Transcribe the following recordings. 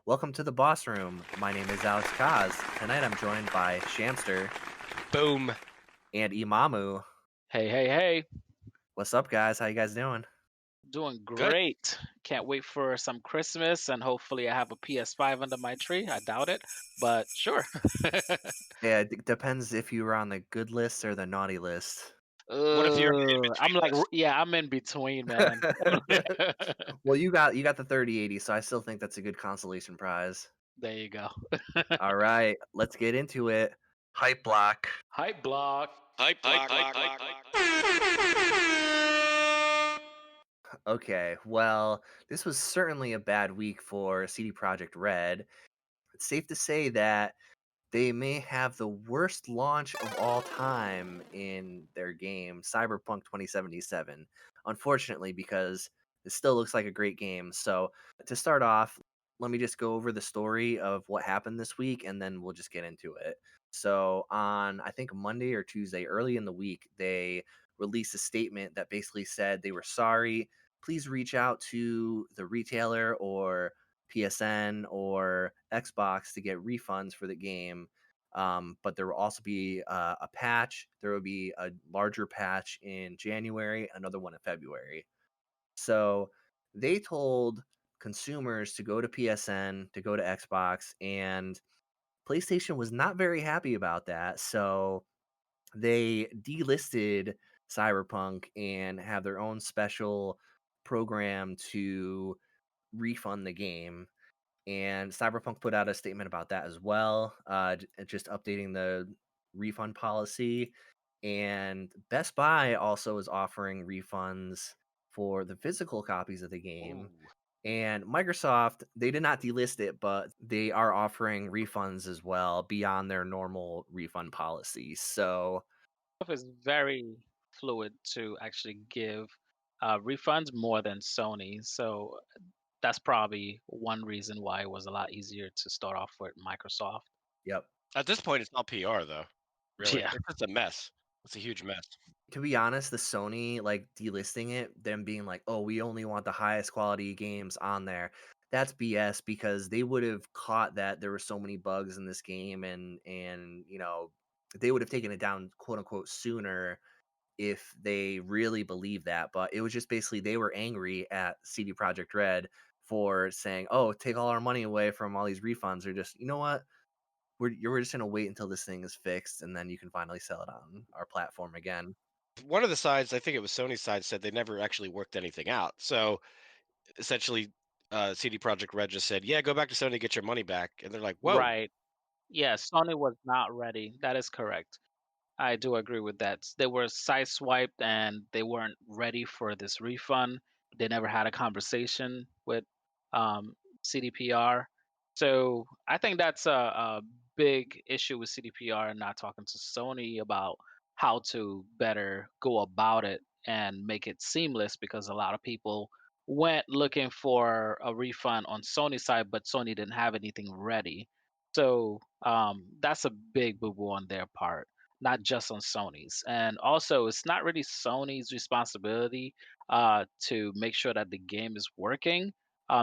Welcome to the Boss Room. My name is Alex Kaz. Tonight I'm joined by Shamster Boom. and Imamu. Hey. What's up, guys? How you guys doing? Doing Good. great. Can't wait for some Christmas and hopefully I have a PS5 under my tree. I doubt it, but sure. Yeah, it depends if you were on the good list or the naughty list. What if you're in between I'm like, list? yeah, I'm in between, man. Well, you got the 3080, so I still think that's a good consolation prize. There you go. All right, let's get into it. Hype block. Hype block. Hype. Okay, well, this was certainly a bad week for CD Projekt Red. It's safe to say that they may have the worst launch of all time in their game, Cyberpunk 2077. Unfortunately, because it still looks like a great game. So, to start off, let me just go over the story of what happened this week and then we'll just get into it. So, on I think Monday or Tuesday, early in the week, they released a statement that basically said they were sorry. Please reach out to the retailer or PSN or Xbox to get refunds for the game. But there will also be a patch. There will be a larger patch in January, another one in February. So they told consumers to go to PSN, to go to Xbox, and PlayStation was not very happy about that. So they delisted Cyberpunk and have their own special program to refund the game. And Cyberpunk put out a statement about that as well, just updating the refund policy. And Best Buy also is offering refunds for the physical copies of the game. Ooh. And Microsoft, they did not delist it, but they are offering refunds as well beyond their normal refund policy. So, It's very fluid to actually give refunds more than Sony. So that's probably one reason why it was a lot easier to start off with Microsoft. yep. At this point, it's all PR though. Really, Yeah. it's just a mess. It's a huge mess. To be honest, the Sony like delisting it, them being like, "Oh, we only want the highest quality games on there." That's BS because they would have caught that there were so many bugs in this game and they would have taken it down quote unquote sooner if they really believed that. But it was just basically they were angry at CD Projekt Red for saying, "Oh, take all our money away from all these refunds," or just, "You know what? We're just gonna wait until this thing is fixed and then you can finally sell it on our platform again." One of the sides, I think it was Sony's side, said they never actually worked anything out. So essentially, CD Projekt Red just said, "Yeah, go back to Sony, get your money back," and they're like, "Whoa." Right. Yeah, Sony was not ready. That is correct. I do agree with that. They were sideswiped and they weren't ready for this refund. They never had a conversation with CDPR. So I think that's a big issue with CDPR and not talking to Sony about how to better go about it and make it seamless because a lot of people went looking for a refund on Sony's side, but Sony didn't have anything ready. So that's a big boo boo on their part, not just on Sony's. And also, it's not really Sony's responsibility to make sure that the game is working.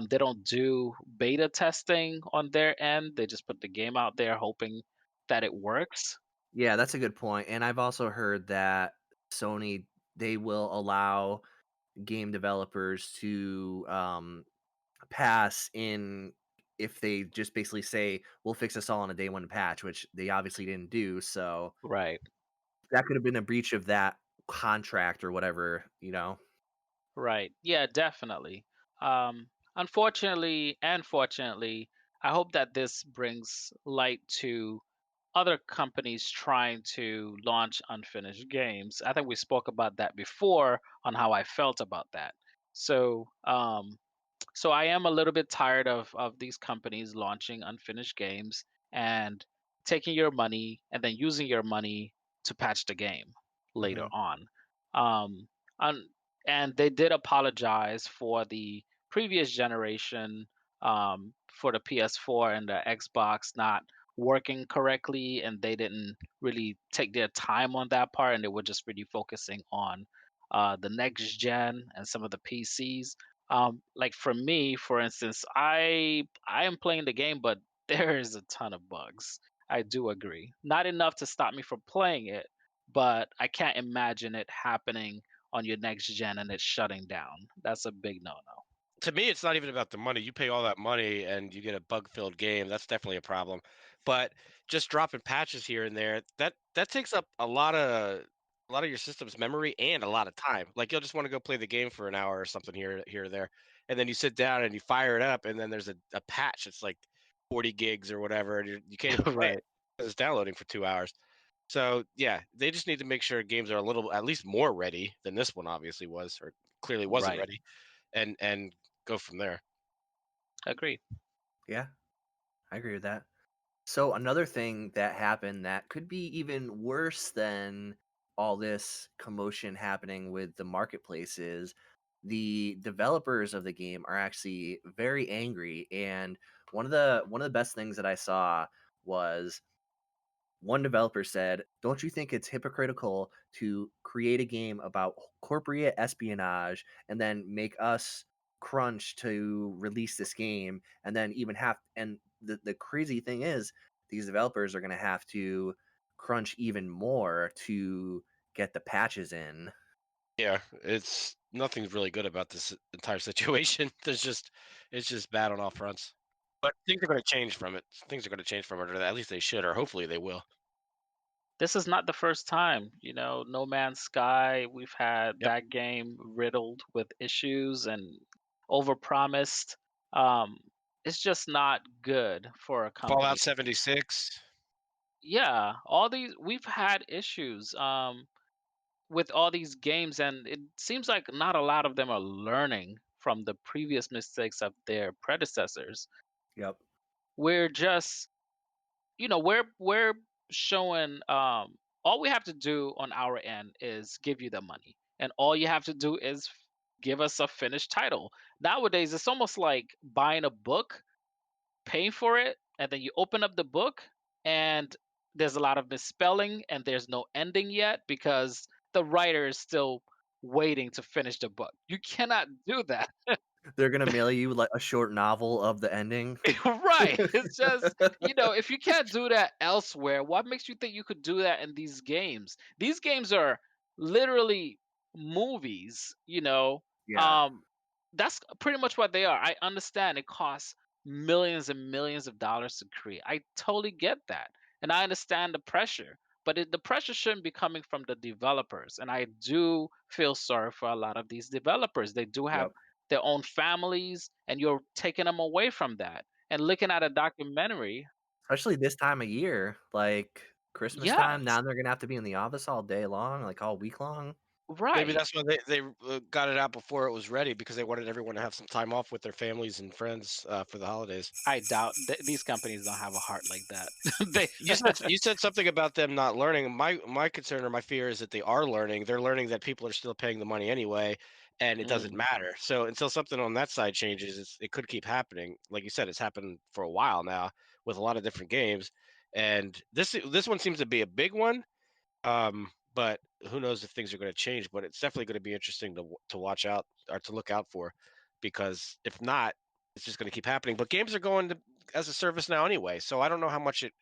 They don't do beta testing on their end. They just put the game out there hoping that it works. Yeah, that's a good point. And I've also heard that Sony, they will allow game developers to pass in if they just basically say, "We'll fix this all on a day one patch," which they obviously didn't do. So Right, that could have been a breach of that contract or whatever. right. Yeah, definitely. Unfortunately and fortunately, I hope that this brings light to other companies trying to launch unfinished games. I think we spoke about that before on how I felt about that. So, so I am a little bit tired of these companies launching unfinished games and taking your money and then using your money to patch the game later Hmm. on. Um, un- and they did apologize for the previous generation for the PS4 and the Xbox not working correctly, and they didn't really take their time on that part, and they were just really focusing on the next gen and some of the PCs. Like for me, for instance, I am playing the game, but there is a ton of bugs. I do agree. Not enough to stop me from playing it, but I can't imagine it happening on your next gen and it's shutting down. That's a big no-no. To me, it's not even about the money. You pay all that money and you get a bug-filled game. That's definitely a problem. But just dropping patches here and there, that takes up a lot of your system's memory and a lot of time. Like you'll just want to go play the game for an hour or something here or there, and then you sit down and you fire it up, and then there's a patch. It's like 40 gigs or whatever, and you can't even play it Right, 'cause it's downloading for 2 hours. So yeah, they just need to make sure games are a little at least more ready than this one obviously was, or clearly wasn't right. ready, and go from there. Agree. Yeah, I agree with that. So another thing that happened that could be even worse than all this commotion happening with the marketplace is the developers of the game are actually very angry, and one of the best things that I saw was one developer said, "Don't you think it's hypocritical to create a game about corporate espionage and then make us crunch to release this game and then even have and the crazy thing is these developers are going to have to crunch even more to get the patches in." Yeah, it's nothing's really good about this entire situation. It's just bad on all fronts. But things are going to change from it. Things are going to change from it, or at least they should, or hopefully they will. This is not the first time, No Man's Sky, we've had Yep. that game riddled with issues and overpromised. Um, it's just not good for a Fallout company. 76. Yeah, all these we've had issues with all these games, and it seems like not a lot of them are learning from the previous mistakes of their predecessors. Yep. We're just we're showing all we have to do on our end is give you the money, and all you have to do is give us a finished title. Nowadays it's almost like buying a book, paying for it, and then you open up the book and there's a lot of misspelling and there's no ending yet because the writer is still waiting to finish the book. You cannot do that. They're going to mail you like a short novel of the ending. Right. It's just, if you can't do that elsewhere, what makes you think you could do that in these games? These games are literally movies. Yeah. Um, that's pretty much what they are. I understand it costs millions and millions of dollars to create. I totally get that. And I understand the pressure, but the pressure shouldn't be coming from the developers. And I do feel sorry for a lot of these developers. They do have Yep. their own families, and you're taking them away from that. And looking at a documentary, Especially this time of year, like Christmas time, yes, now they're gonna have to be in the office all day long, like all week long. Maybe right. that's why they got it out before it was ready because they wanted everyone to have some time off with their families and friends for the holidays. I doubt these companies don't have a heart like that. they, You said something about them not learning. My concern or my fear is that they are learning. They're learning that people are still paying the money anyway, and it doesn't Mm. matter. So until something on that side changes, it could keep happening. Like you said, it's happened for a while now with a lot of different games, and this one seems to be a big one. But who knows if things are going to change? But it's definitely going to be interesting to watch out or to look out for, because if not, it's just going to keep happening. But games are going to as a service now anyway, so I don't know how much it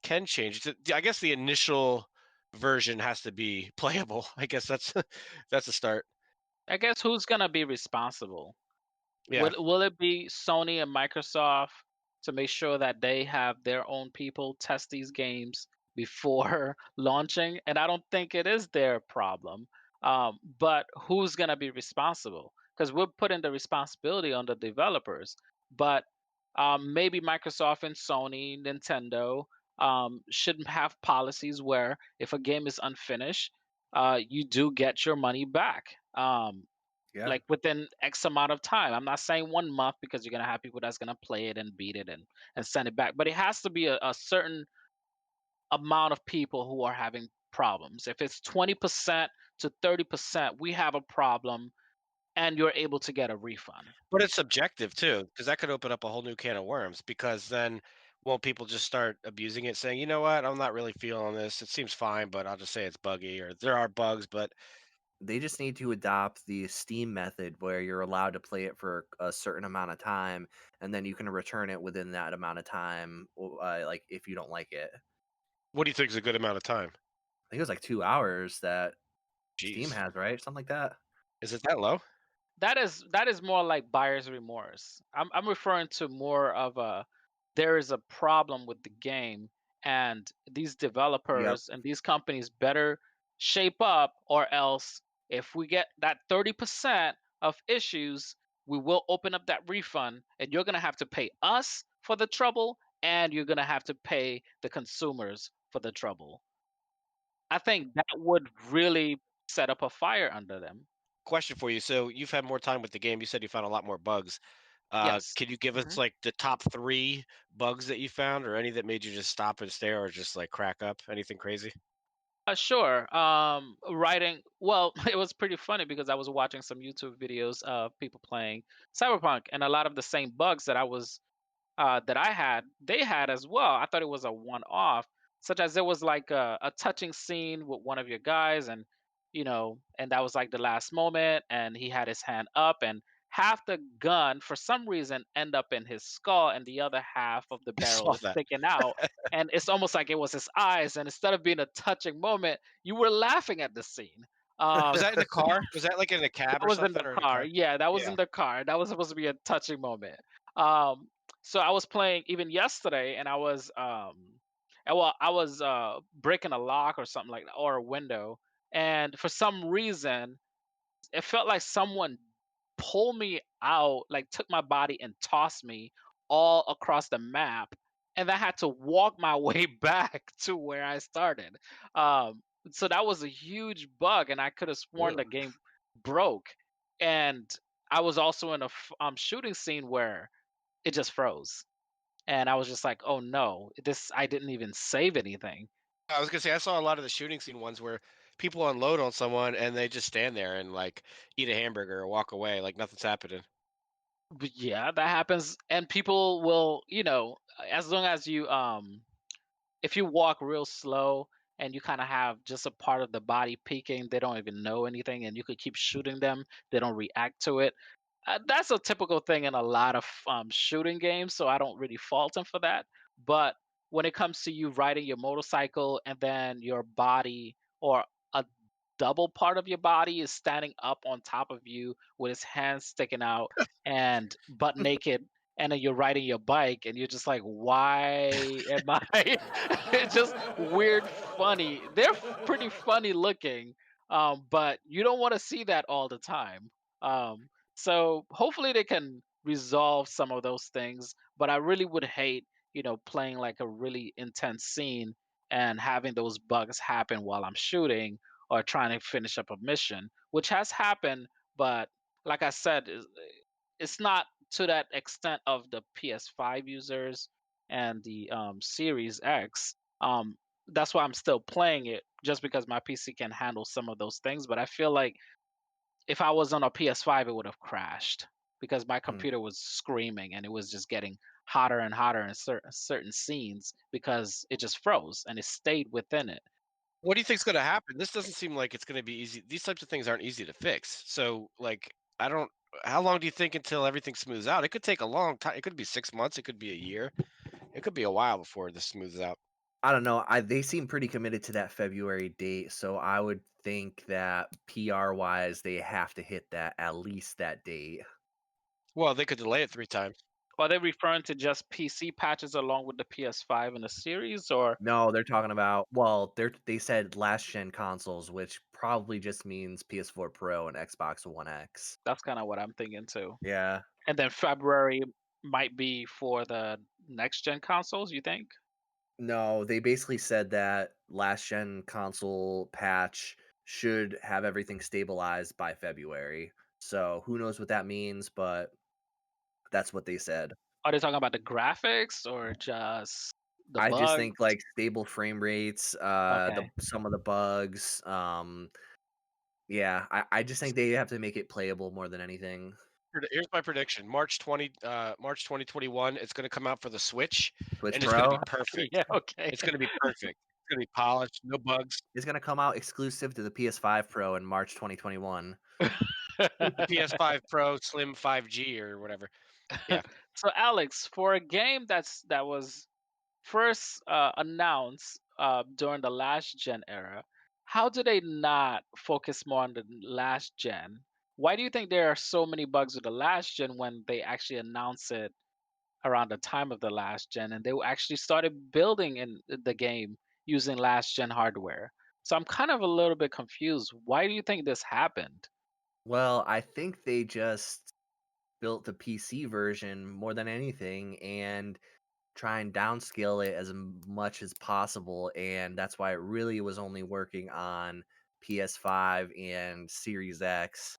can change. I guess the initial version has to be playable. I guess that's that's a start. I guess who's gonna be responsible? Yeah. Will it be Sony and Microsoft to make sure that they have their own people test these games before launching? And I don't think it is their problem. But who's going to be responsible? Because we're putting the responsibility on the developers. But maybe Microsoft and Sony, Nintendo shouldn't have policies where if a game is unfinished, you do get your money back. Yeah. Like within X amount of time. I'm not saying 1 month because you're gonna have people that's gonna play it and beat it and send it back. But it has to be a certain amount of people who are having problems. If it's 20% to 30%, we have a problem, and you're able to get a refund. But it's subjective too, because that could open up a whole new can of worms. Because then, won't people just start abusing it, saying, "You know what? I'm not really feeling this. It seems fine, but I'll just say it's buggy, or there are bugs." But They just need to adopt the Steam method where you're allowed to play it for a certain amount of time, and then you can return it within that amount of time, like, if you don't like it. I what do you think is a good amount of time? think it was like 2 hours that Steam Jeez, has, right? Something like that? is it that low? That is more like buyer's remorse. I'm referring to more of a there is a problem with the game, and these Yep. developers and these companies better shape up, or else if we get that 30% of issues, we will open up that refund, and you're gonna have to pay us for the trouble, and you're gonna have to pay the consumers for the trouble. I think that would really set up a fire under them. Question for you. So you've had more time with the game. You said you found a lot more bugs. Yes. Can you give us Mhm. like the top three bugs that you found, or any that made you just stop and stare, or just like crack up? Anything crazy? Sure. Writing. Well, it was pretty funny because I was watching some YouTube videos of people playing Cyberpunk, and a lot of the same bugs that I had, they had as well. I thought it was a one-off, such as there was like a touching scene with one of your guys, and and that was like the last moment, and he had his hand up, and half the gun for some reason end up in his skull, and the other half of the I barrel saw is that. sticking out, and it's almost like it was his eyes. And instead of being a touching moment, you were laughing at the scene. Was Um, that in the car? Was that like in a that cab or was in the something, or in a car. car? Yeah, that was Yeah. in the car. That was supposed to be a touching moment. Um, so I was playing even yesterday, and I was breaking a lock or something like that, or a window, and for some reason it felt like someone pulled me out, like took my body and tossed me all across the map, and I had to walk my way back to where I started. Um, so that was a huge bug, and I could have sworn the Ugh. game broke. And I was also in a shooting scene where it just froze, and I was just like, "Oh no, this I didn't even save anything." I was gonna say I saw a lot of the shooting scene ones where people unload on someone and they just stand there and like eat a hamburger or walk away like nothing's happening. But yeah, that happens, and people will, as long as you if you walk real slow and you kind of have just a part of the body peeking, they don't even know anything, and you could keep shooting them. They don't react to it. That's a typical thing in a lot of shooting games, so I don't really fault them for that. But when it comes to you riding your motorcycle and then your body or a double part of your body is standing up on top of you with his hands sticking out and butt naked, and then you're riding your bike and you're just like, why am I it's just weird funny. They're pretty funny looking, but you don't want to see that all the time. So hopefully they can resolve some of those things, but I really would hate playing like a really intense scene and having those bugs happen while I'm shooting or trying to finish up a mission, which has happened. But like I said, it's not to that extent of the PS5 users and the Series X. That's why I'm still playing it, just because my PC can handle some of those things. But I feel like if I was on a PS5, it would have crashed because my Hmm. computer was screaming and it was just getting hotter and hotter in certain scenes because it just froze and it stayed within it. What do you think's gonna happen? This doesn't seem like it's gonna be easy. These types of things aren't easy to fix. So like I don't how long do you think until everything smooths out? It could take a long time. It could be 6 months, it could be a year. It could be a while before this smooths out. I don't know. They seem pretty committed to that February date, so I would think that PR wise, they have to hit that at least that date. Well, they could delay it 3 times. Are they referring to just PC patches along with the PS5 and the series, or No, they're talking about, well, they said last gen consoles, which probably just means PS4 Pro and Xbox One X. that's kind of what I'm thinking too? Yeah. And then February might be for the next gen consoles, you think? No, they basically said that last gen console patch should have everything stabilized by February. So who knows what that means, but that's what they said. Are they talking about the graphics or just the I just bugs? think like stable frame rates, Okay. some of the bugs, Yeah, I just think they have to make it playable more than anything. Here's my prediction: March 2021. It's going to come out for the Switch, Switch and it's going to be Pro perfect. Yeah, okay. It's going to be perfect. It's going to be polished, no bugs. is gonna come out exclusive to the PS5 Pro in March 2021. The PS5 Pro Slim 5G or whatever. Yeah, So Alex, for a game that was first announced during the last gen era, how do they not focus more on the last gen? Why do you think there are so many bugs with the last gen when they actually announce it around the time of the last gen and they actually started building in the game using last gen hardware? So I'm kind of a little bit confused. Why do you think this happened? Well, I think they just built the PC version more than anything and try and downscale it as much as possible, and that's why it really was only working on PS5 and Series X.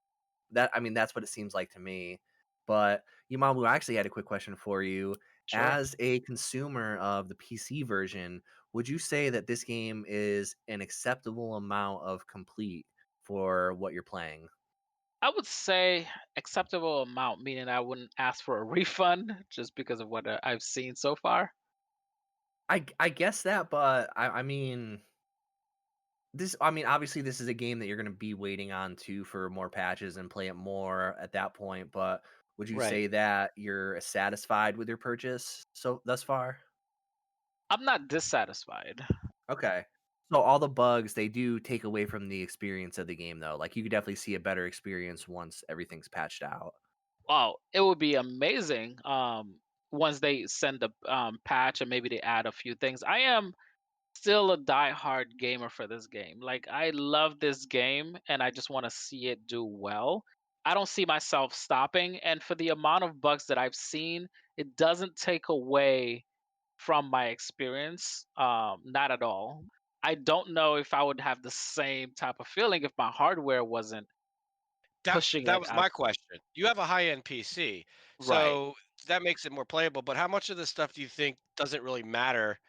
That's what it seems like to me. But Yumamu, I actually had a quick question for you. Sure. As a consumer of the PC version, would you say that this game is an acceptable amount of complete for what you're playing? I would say acceptable amount, meaning I wouldn't ask for a refund just because of what I've seen so far. I guess that, but obviously, this is a game that you're gonna be waiting on too for more patches and play it more at that point, but would you Right. say that you're satisfied with your purchase so thus far? I'm not dissatisfied. Okay. So all the bugs, they do take away from the experience of the game, though. Like, you could definitely see a better experience once everything's patched out. Wow, it would be amazing once they send the patch and maybe they add a few things. I am still a diehard gamer for this game. Like I love this game and I just want to see it do well. I don't see myself stopping, and for the amount of bugs that I've seen, it doesn't take away from my experience. Not at all. I don't know if I would have the same type of feeling if my hardware wasn't that pushing that it was as my question. You have a high-end PC, right. so that makes it more playable. But how much of this stuff do you think doesn't really matter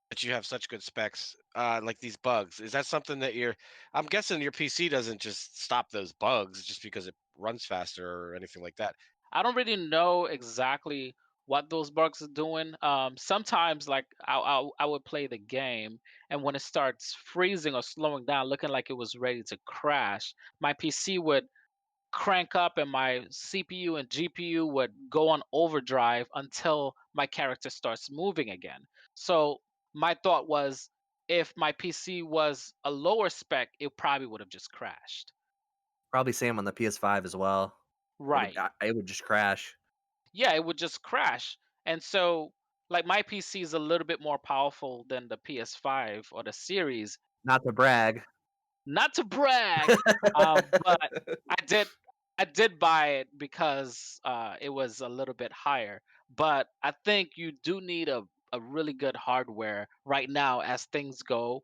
that you have such good specs, like these bugs? Is that something that you're? I'm guessing your PC doesn't just stop those bugs just because it runs faster or anything like that. I don't really know exactly what those bugs are doing. Sometimes, like I would play the game, and when it starts freezing or slowing down, looking like it was ready to crash, my PC would crank up, and my CPU and GPU would go on overdrive until my character starts moving again. So my thought was, if my PC was a lower spec, it probably would have just crashed. Probably same on the PS5 as well. Right. It would just crash. Yeah, it would just crash. And so, like, my PC is a little bit more powerful than the PS5 or the series. Not to brag. Not to brag, but I did I did buy it because it was a little bit higher. But I think you do need a really good hardware right now as things go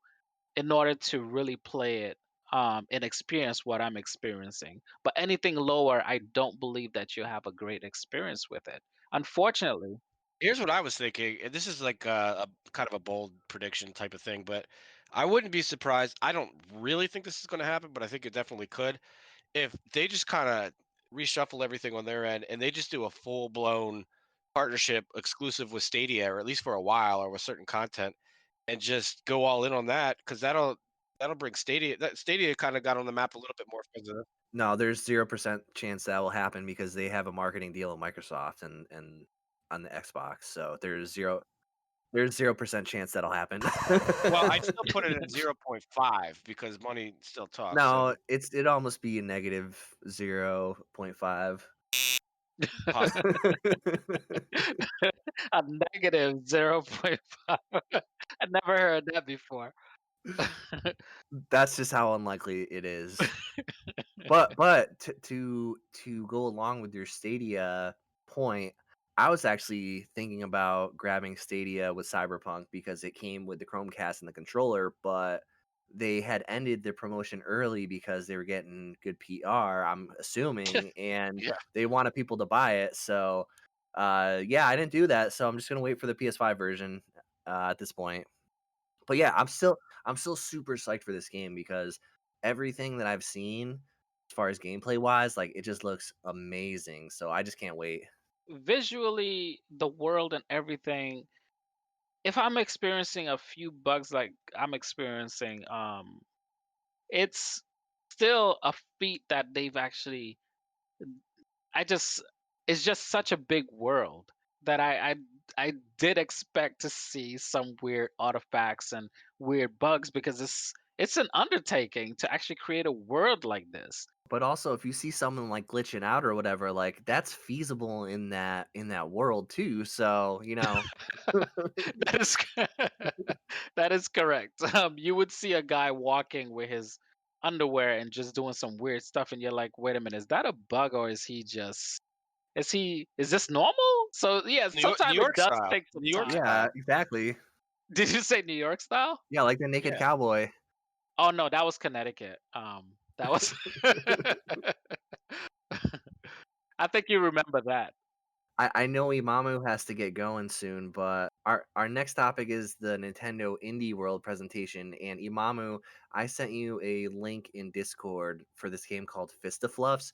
in order to really play it and experience what I'm experiencing. But anything lower, I don't believe that you have a great experience with it. Unfortunately. Here's what I was thinking, and this is like a kind of a bold prediction type of thing, but I wouldn't be surprised. I don't really think this is going to happen, but I think it definitely could if they just kind of reshuffle everything on their end and they just do a full blown partnership exclusive with Stadia, or at least for a while, or with certain content, and just go all in on that because that'll bring Stadia. That Stadia kind of got on the map a little bit more because of this. No, there's 0% chance that will happen because they have a marketing deal with Microsoft and on the Xbox, so there's 0% chance that'll happen. Well, I'd still put it at 0.5 because money still talks. No, So it'd almost be a negative 0.5. possible. A negative 0.5. I never heard that before. That's just how unlikely it is. But to go along with your Stadia point, I was actually thinking about grabbing Stadia with Cyberpunk because it came with the Chromecast and the controller, but they had ended the promotion early because they were getting good PR, I'm assuming, and Yeah. they wanted people to buy it. So, yeah, I didn't do that. So I'm just gonna wait for the PS5 version at this point. But yeah, I'm still super psyched for this game because everything that I've seen as far as gameplay wise, like it just looks amazing. So I just can't wait. Visually, the world and everything. If I'm experiencing a few bugs like I'm experiencing, it's still a feat that they've actually I just it's just such a big world that I did expect to see some weird artifacts and weird bugs because it's an undertaking to actually create a world like this. But also, if you see someone like glitching out or whatever, like that's feasible in that world too. So That is that is correct. You would see a guy walking with his underwear and just doing some weird stuff, and you're like, "Wait a minute, is that a bug or is this normal?" So yeah, New sometimes it York does style, take some New York time. yeah, style. exactly. Did you say New York style? Yeah, like the naked Yeah. cowboy. Oh no, that was Connecticut. That was. I think you remember that. I know Imamu has to get going soon, but our next topic is the Nintendo Indie World presentation. And Imamu, I sent you a link in Discord for this game called Fista Fluffs.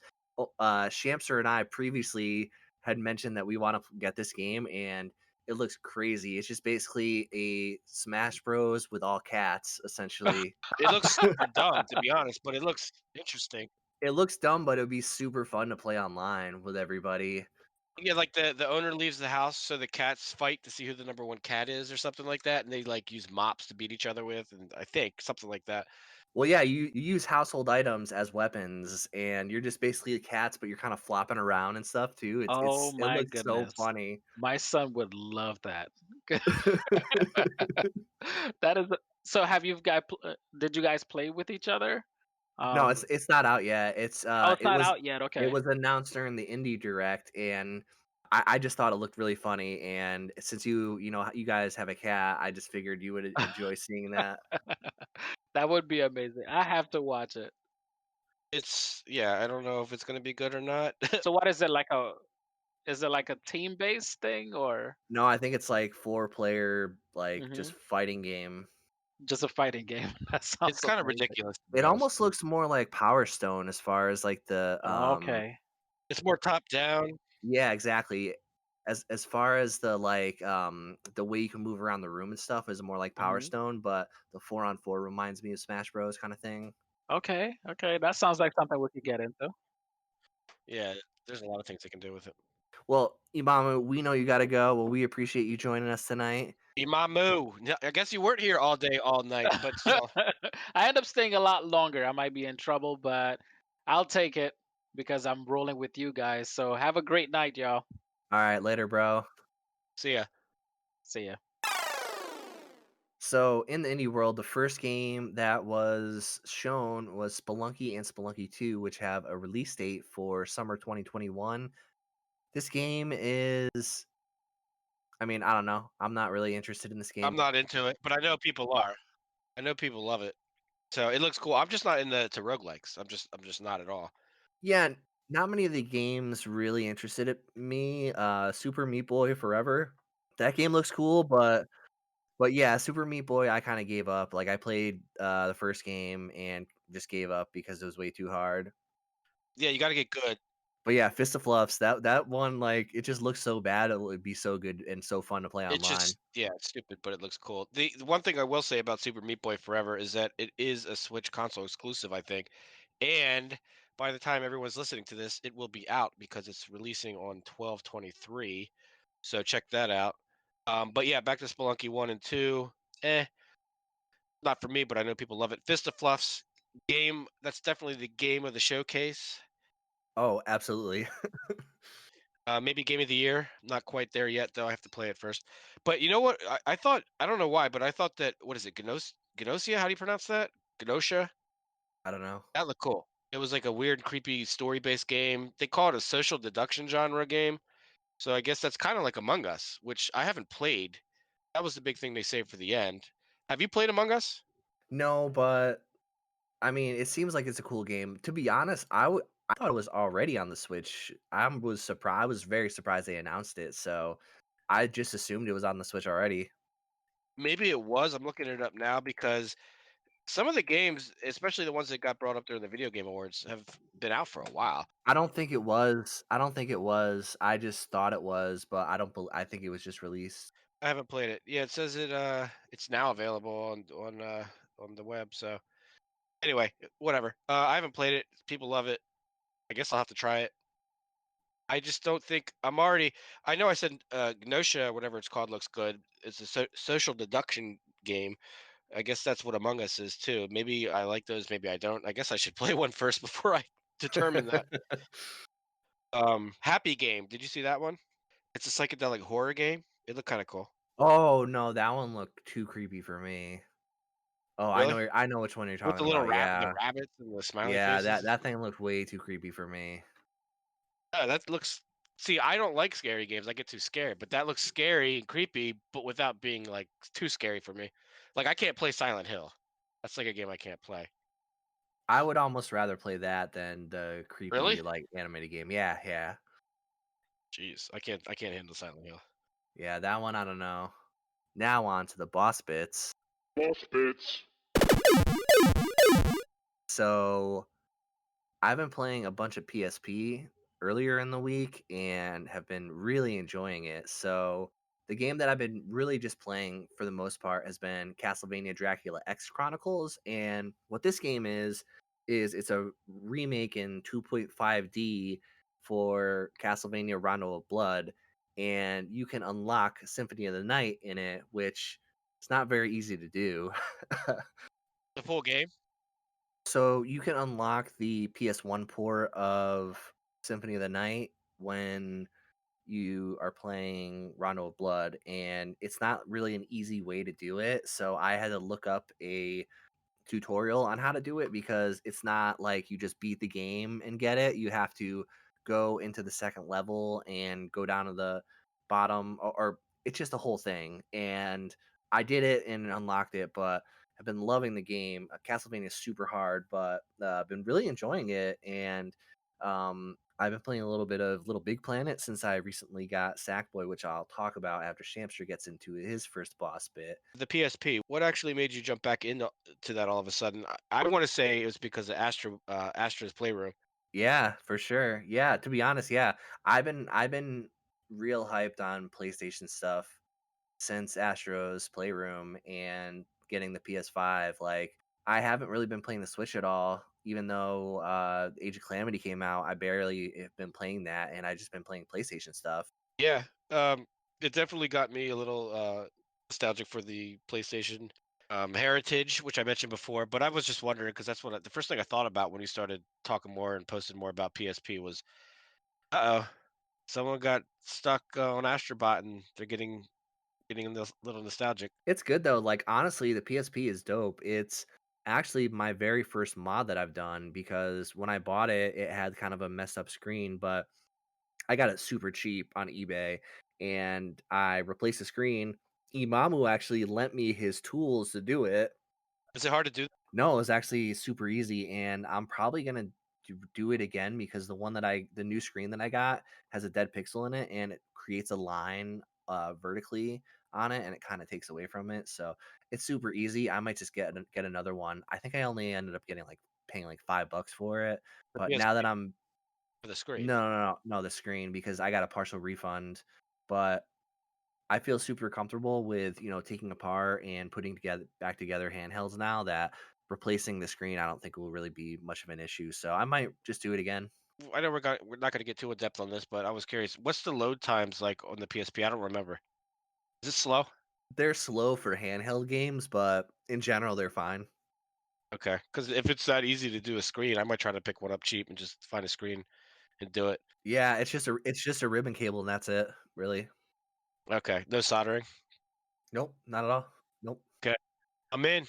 Shamster and I previously had mentioned that we want to get this game, and it looks crazy. It's just basically a Smash Bros with all cats, essentially. It looks super dumb, to be honest, but it looks interesting. It looks dumb, but it would be super fun to play online with everybody. Yeah, like the owner leaves the house, so the cats fight to see who the number one cat is, or something like that, and they like use mops to beat each other with, and I think something like that. Well, yeah, you use household items as weapons, and you're just basically cats, but you're kind of flopping around and stuff too. Oh It my looks so goodness. funny. My son would love that. That is so did you guys play with each other? No, Um, it's not out yet. oh, it's not out yet. It Okay. was announced during the Indie Direct, and I just thought it looked really funny. And since you guys have a cat, I just figured you would enjoy seeing that. That would be amazing. I have to watch it. It's yeah, I don't know if it's gonna be good or not. So what is it like is it like a team-based thing or No, I think it's like 4 player, like just Mhm. fighting game. Just a fighting game? That It's sounds kind of amazing. ridiculous, to be It honest almost with you. looks more like Power Stone as far as like Okay. It's more top down. yeah, exactly. As far as the way you can move around the room and stuff is more like Power Mhm. Stone, but the 4-on-4 reminds me of Smash Bros kind of thing. Okay, okay, that sounds like something we could get into. Yeah, there's a lot of things they can do with it. Well, Imamu, we know you got to go. Well, we appreciate you joining us tonight. Imamu. I guess you weren't here all day, all night, but still. I end up staying a lot longer. I might be in trouble, but I'll take it because I'm rolling with you guys. So have a great night, y'all. All right, later, bro. See ya. See ya. So, in the indie world, the first game that was shown was Spelunky and Spelunky 2, which have a release date for summer 2021. This game is, I mean, I don't know. I'm not really interested in this I'm game. not into it, but I know people are. I know people love it. So it looks cool. I'm just not into to roguelikes. I'm just not at all. Yeah, not many of the games really interested me. Super Meat Boy Forever. That game looks cool, but yeah, Super Meat Boy, I kind of gave up. Like I played the first game and just gave up because it was way too hard. Yeah, you got to get good. But yeah, Fist of Fluffs, that one, like it just looks so bad. It would be so good and so fun to play It's online. just yeah, it's stupid, but it looks cool. The one thing I will say about Super Meat Boy Forever is that it is a Switch console exclusive, I think. And by the time everyone's listening to this, it will be out because it's releasing on 12/23. So check that out. But yeah, back to Spelunky 1 and 2. Eh, not for me, but I know people love it. Fist of Fluffs game, that's definitely the game of the showcase. Oh, absolutely. Maybe game of the year. Not quite there yet, though. I have to play it first. But you know what? I thought I don't know why, but I thought that what is it? Gnosia? How do you pronounce that? Gnosia? I don't know. That looked cool. It was like a weird, creepy story-based game. They call it a social deduction genre game. So I guess that's kind of like Among Us, which I haven't played. That was the big thing they saved for the end. Have you played Among Us? No, but I mean, it seems like it's a cool game. To be honest, I thought it was already on the Switch. I was very surprised they announced it. So I just assumed it was on the Switch already. Maybe it was. I'm looking it up now because Some of the games, especially the ones that got brought up during the video game awards, have been out for a while. I don't think it was. I don't think it was. I just thought it was, but I don't. I think it was just released. I haven't played it. Yeah, it says it's now available on the web. So anyway, whatever. I haven't played it. People love it. I guess I'll have to try it. I just don't think I'm already. I know I said Gnosha, whatever it's called, looks good. It's a social deduction game. I guess that's what Among Us is too. Maybe I like those. Maybe I don't. I guess I should play one first before I determine that. Happy Game. Did you see that one? It's a psychedelic horror game. It looked kind of cool. Oh no, that one looked too creepy for me. Oh, I Really? know. I know which one you're With talking the little about. the Yeah, rabbits and the smiley yeah. faces. That thing looked way too creepy for me. Yeah, that looks. See, I don't like scary games. I get too scared, but that looks scary and creepy, but without being like too scary for me. Like I can't play Silent Hill. That's like a game I can't play. I would almost rather play that than the Really? creepy like animated game. Yeah, yeah, Jeez, I can't handle Silent Hill. yeah. That one I don't know. Now on to the boss bits. Boss bits. So I've been playing a bunch of PSP earlier in the week and have been really enjoying it. So the game that I've been really just playing for the most part has been Castlevania Dracula X Chronicles. And what this game is it's a remake in 2.5D for Castlevania Rondo of Blood. And you can unlock Symphony of the Night in it, which it's not very easy to do. The full game. So you can unlock the PS1 port of Symphony of the Night when you are playing Rondo of Blood, and it's not really an easy way to do it. So I had to look up a tutorial on how to do it because it's not like you just beat the game and get it. You have to go into the second level and go down to the bottom, or it's just a whole thing. And I did it and unlocked it, but I've been loving the game. Castlevania is super hard, but I've been really enjoying it. And I've been playing a little bit of Little Big Planet since I recently got Sackboy, which I'll talk about after Shamster gets into his first boss bit. The PSP. What actually made you jump back into to that all of a sudden? I want to say it was because of Astra's Playroom. Yeah, for sure. Yeah, to be honest, yeah. I've been real hyped on PlayStation stuff since Astro's Playroom and getting the PS5. Like I haven't really been playing the Switch at all, even though Age of Calamity came out. I barely have been playing that and I just been playing PlayStation stuff. Yeah, it definitely got me a little nostalgic for the PlayStation heritage, which I mentioned before. But I was just wondering because that's the first thing I thought about when you started talking more and posting more about PSP was, oh, someone got stuck on Astrobot and they're getting a little nostalgic. It's good though. Like honestly, the PSP is dope. It's actually my very first mod that I've done because when I bought it, it had kind of a messed up screen, but I got it super cheap on eBay and I replaced the screen. Imamu actually lent me his tools to do it. Is it hard to do? No, it was actually super easy, and I'm probably gonna do it again because the new screen that I got has a dead pixel in it, and it creates a line vertically on it, and it kind of takes away from it. So it's super easy. I might just get another one. I think I only ended up getting like paying like $5 for it, The but now that PSP I'm for the screen? no, the screen because I got a partial refund, but I feel super comfortable with, taking apart and putting together back together handhelds now that replacing the screen I don't think will really be much of an issue. So I might just do it again. I know we're not going to get too in depth on this, but I was curious. What's the load times like on the PSP? I don't remember. Is it slow? They're slow for handheld games, but in general they're fine. Okay, because if it's that easy to do a screen, I might try to pick one up cheap and just find a screen and do it. Yeah, it's just a ribbon cable and that's it, really. Okay, no soldering. Nope, not at all. Nope. Okay, I'm in.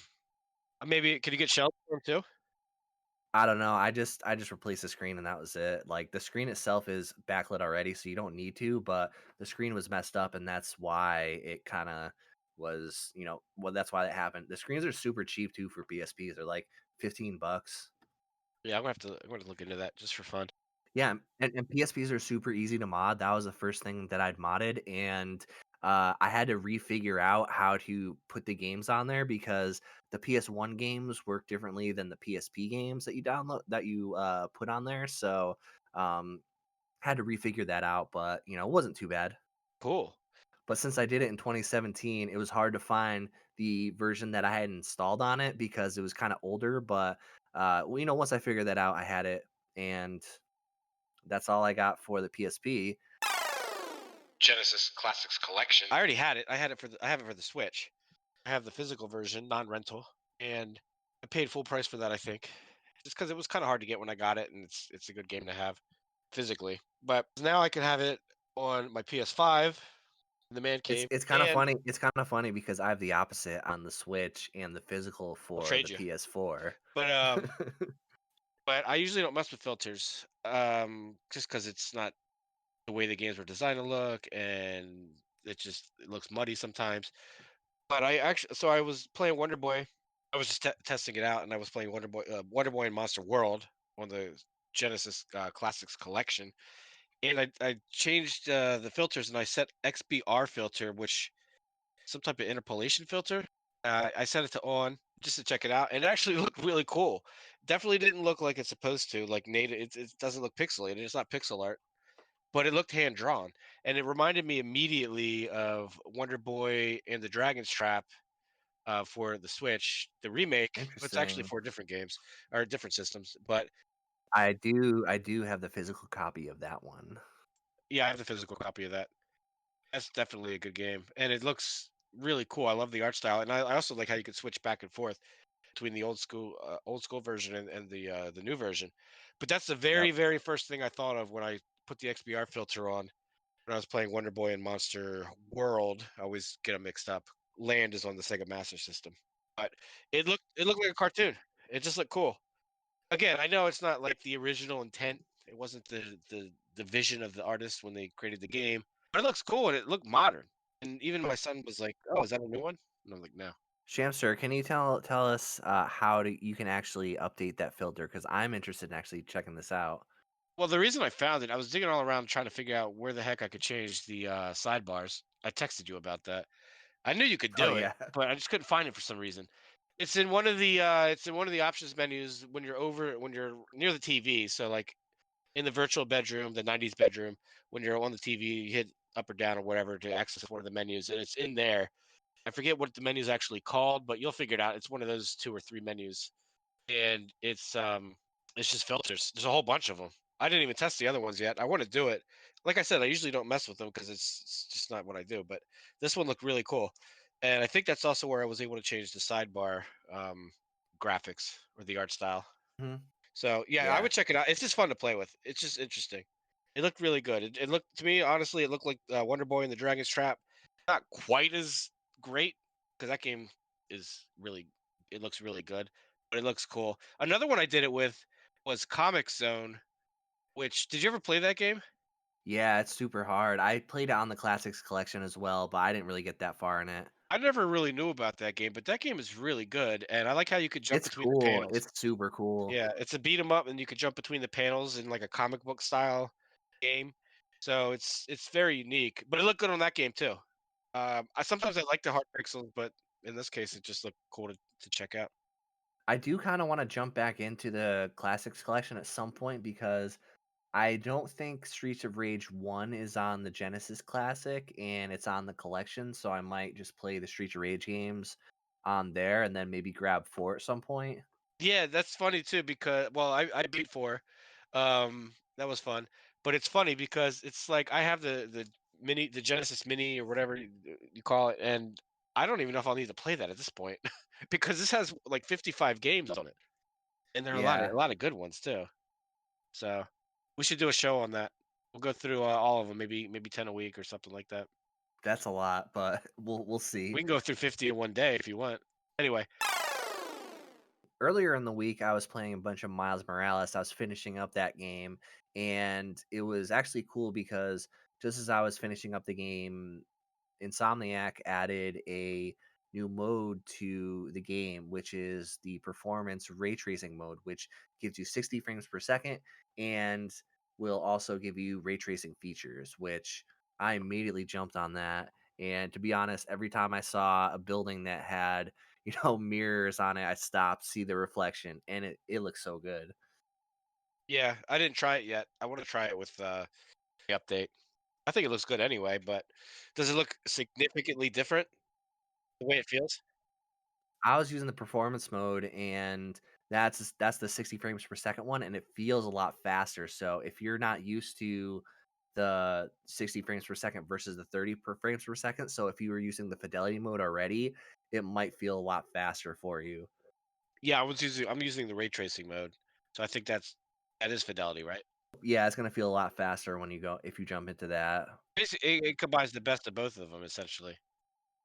Maybe can you get shells for 'em too? I don't know. I just replaced the screen and that was it. Like the screen itself is backlit already, so you don't need to, but the screen was messed up and that's why it kind of was, well, that's why it happened. The screens are super cheap too for PSPs. They're like $15. Yeah, I'm gonna look into that just for fun. Yeah, and PSPs are super easy to mod. That was the first thing that I'd modded, and I had to refigure out how to put the games on there because the PS1 games work differently than the PSP games that you download that you put on there. So um, had to refigure that out, but it wasn't too bad. Cool. But since I did it in 2017, it was hard to find the version that I had installed on it because it was kind of older. But once I figured that out, I had it, and that's all I got for the PSP. Genesis Classics Collection. I already had it. I have it for the Switch. I have the physical version, non-rental, and I paid full price for that. I think, just because it was kind of hard to get when I got it, and it's a good game to have physically. But now I can have it on my PS5, in the man It's cave, it's kind of and funny. It's kind of funny because I have the opposite on the Switch and the physical I'll for trade the you. PS4. But but I usually don't mess with filters, just because it's not the way the games were designed to look, and it looks muddy sometimes. But I was playing Wonder Boy. I was just testing it out, and I was playing Wonder Boy and Monster World on the Genesis Classics Collection, and I changed the filters, and I set XBR filter, which some type of interpolation filter. I set it to on just to check it out, and it actually looked really cool. Definitely didn't look like it's supposed to, like native. It doesn't look pixelated. It's not pixel art, but it looked hand drawn, and it reminded me immediately of Wonder Boy and the Dragon's Trap for the Switch, the remake. It's actually Interesting. for different games or different systems, but I do have the physical copy of that one. yeah, I have the physical copy of that. That's definitely a good game, and it looks really cool. I love the art style, and I also like how you can switch back and forth between the old school version and the new version. But that's the Yep. very first thing I thought of when I put the XBR filter on when I was playing Wonder Boy and Monster World. I always get them mixed up. Land is on the Sega Master System, but it looked like a cartoon. It just looked cool. Again, I know it's not like the original intent. It wasn't the vision of the artist when they created the game, but it looks cool and it looked modern. And even my son was like, "Oh, is that a new one?" And I'm like, "No." Shamster, can you tell us you can actually update that filter? Because I'm interested in actually checking this out. Well, the reason I found it, I was digging all around trying to figure out where the heck I could change the sidebars. I texted you about that. I knew you could Oh do it, yeah. but I just couldn't find it for some reason. It's in one of the options menus when you're near the TV. So like in the virtual bedroom, the 90s bedroom, when you're on the TV, you hit up or down or whatever to access one of the menus, and it's in there. I forget what the menu is actually called, but you'll figure it out. It's one of those two or three menus, and it's just filters. There's a whole bunch of them. I didn't even test the other ones yet. I want to do it. Like I said, I usually don't mess with them because it's just not what I do. But this one looked really cool, and I think that's also where I was able to change the sidebar graphics or the art style. Mhm. So yeah, I Yeah. would check it out. It's just fun to play with. It's just interesting. It looked really good. It looked to me, honestly, it looked like Wonder Boy and the Dragon's Trap. Not quite as great because that game is really, it looks really good, but it looks cool. Another one I did it with was Comic Zone. Which did you ever play that game? Yeah, it's super hard. I played it on the Classics collection as well, but I didn't really get that far in it. I never really knew about that game, but that game is really good, and I like how you could jump It's between the cool. panels. It's super cool. Yeah, it's a beat 'em up, and you can jump between the panels in like a comic book style game. So it's very unique, but it looked good on that game too. I sometimes I like the hard pixels, but in this case, it just looked cool to check out. I do kind of want to jump back into the Classics collection at some point because I don't think Streets of Rage 1 is on the Genesis Classic and it's on the collection, so I might just play the Streets of Rage games on there and then maybe grab 4 at some point. Yeah, that's funny too because well, I beat four. That was fun, but it's funny because it's like I have the Genesis Mini or whatever you call it, and I don't even know if I'll need to play that at this point because this has like 55 games on it, and there are Yeah, a lot of good ones too. So we should do a show on that. We'll go through all of them, maybe 10 a week or something like that. that's a lot, but we'll We see. can go through 50 in one day if you want. Anyway, Earlier in the week, I was playing a bunch of Miles Morales. I was finishing up that game, and it was actually cool because just as I was finishing up the game, Insomniac added a new mode to the game, which is the performance ray tracing mode, which gives you 60 frames per second and will also give you ray tracing features, which I immediately jumped on that. And to be honest, every time I saw a building that had, mirrors on it, I stopped, see the reflection, and it looks so good. Yeah, I didn't try it yet. I want to try it with the update. I think it looks good anyway, but does it look significantly different the way it feels? I was using the performance mode, and that's the 60 frames per second one, and it feels a lot faster. So if you're not used to the 60 frames per second versus the 30 per frames per second, so if you were using the fidelity mode already, it might feel a lot faster for you. Yeah, I'm using the ray tracing mode. So I think that is fidelity, right? Yeah, it's gonna feel a lot faster when you go if you jump into that. Basically, it combines the best of both of them essentially.